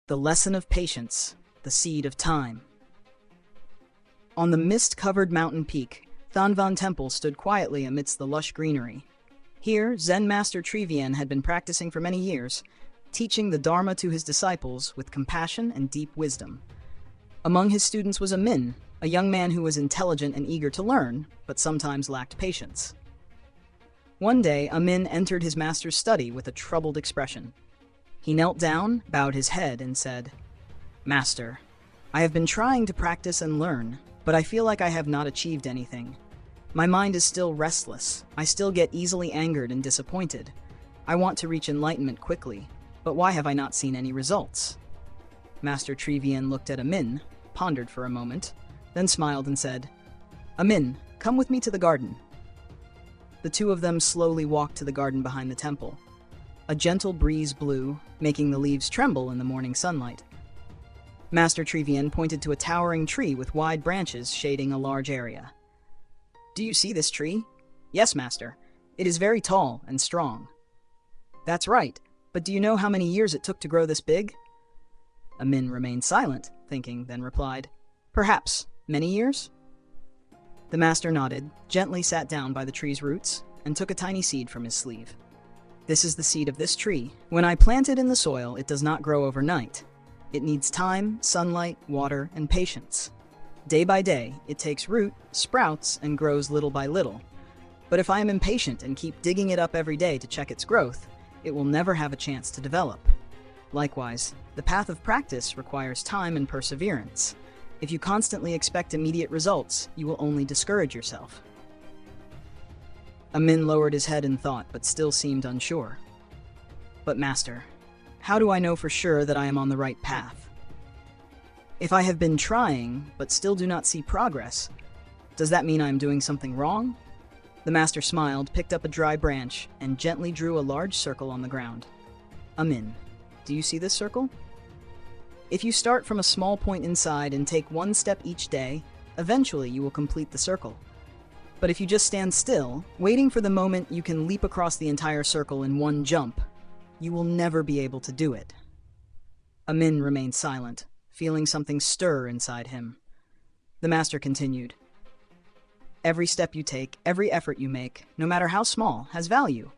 The lesson of patience, the seed of time. On the mist-covered mountain peak, Thanh Vân Temple stood quietly amidst the lush greenery. Here, Zen master Trí Viên had been practicing for many years, teaching the Dharma to his disciples with compassion and deep wisdom. Among his students was A Minh, a young man who was intelligent and eager to learn, but sometimes lacked patience. One day, A Minh entered his master's study with a troubled expression. He knelt down, bowed his head, and said, "Master, I have been trying to practice and learn, but I feel like I have not achieved anything. My mind is still restless. I still get easily angered and disappointed. I want to reach enlightenment quickly, but why have I not seen any results?" Master Trí Viên looked at A Minh, pondered for a moment, then smiled and said, "A Minh, come with me to the garden." The two of them slowly walked to the garden behind the temple. A gentle breeze blew, making the leaves tremble in the morning sunlight. Master Trí Viên pointed to a towering tree with wide branches shading a large area. "Do you see this tree?" "Yes, master. It is very tall and strong." "That's right, but do you know how many years it took to grow this big?" A Minh remained silent, thinking, then replied, "Perhaps many years?" The master nodded, gently sat down by the tree's roots, and took a tiny seed from his sleeve. "This is the seed of this tree. When I plant it in the soil, it does not grow overnight. It needs time, sunlight, water, and patience. Day by day, it takes root, sprouts, and grows little by little. But if I am impatient and keep digging it up every day to check its growth, it will never have a chance to develop. Likewise, the path of practice requires time and perseverance. If you constantly expect immediate results, you will only discourage yourself." A Minh lowered his head in thought, but still seemed unsure. "But master, how do I know for sure that I am on the right path? If I have been trying, but still do not see progress, does that mean I am doing something wrong?" The master smiled, picked up a dry branch, and gently drew a large circle on the ground. "A Minh, do you see this circle? If you start from a small point inside and take one step each day, eventually you will complete the circle. But if you just stand still, waiting for the moment you can leap across the entire circle in one jump, you will never be able to do it." A Minh remained silent, feeling something stir inside him. The master continued, "Every step you take, every effort you make, no matter how small, has value.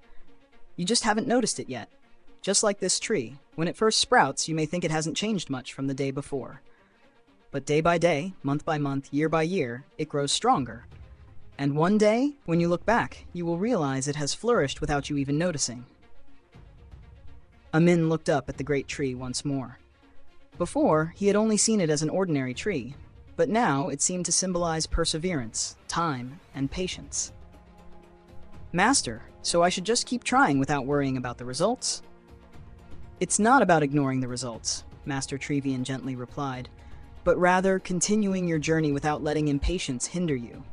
You just haven't noticed it yet. Just like this tree, when it first sprouts, you may think it hasn't changed much from the day before. But day by day, month by month, year by year, it grows stronger. And one day, when you look back, you will realize it has flourished without you even noticing." A Minh looked up at the great tree once more. Before, he had only seen it as an ordinary tree, but now it seemed to symbolize perseverance, time, and patience. "Master, so I should just keep trying without worrying about the results?" "It's not about ignoring the results," Master Trí Viên gently replied, "but rather continuing your journey without letting impatience hinder you.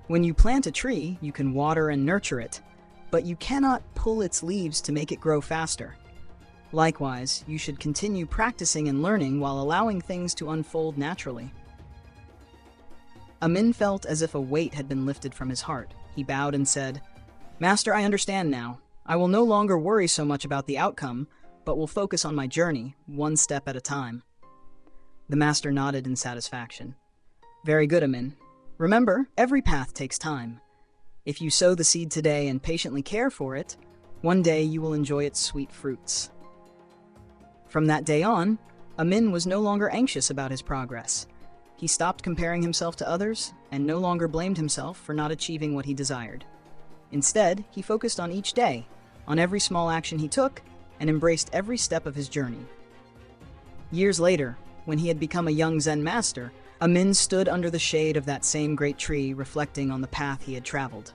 When you plant a tree, you can water and nurture it, but you cannot pull its leaves to make it grow faster. Likewise, you should continue practicing and learning while allowing things to unfold naturally." A Minh felt as if a weight had been lifted from his heart. He bowed and said, "Master, I understand now. I will no longer worry so much about the outcome, but will focus on my journey, one step at a time." The master nodded in satisfaction. "Very good, A Minh. Remember, every path takes time. If you sow the seed today and patiently care for it, one day you will enjoy its sweet fruits." From that day on, A Minh was no longer anxious about his progress. He stopped comparing himself to others and no longer blamed himself for not achieving what he desired. Instead, he focused on each day, on every small action he took, and embraced every step of his journey. Years later, when he had become a young Zen master, A Minh stood under the shade of that same great tree, reflecting on the path he had traveled.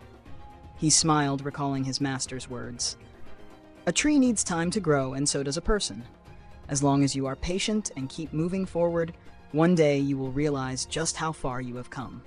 He smiled, recalling his master's words. "A tree needs time to grow, and so does a person. As long as you are patient and keep moving forward, one day you will realize just how far you have come."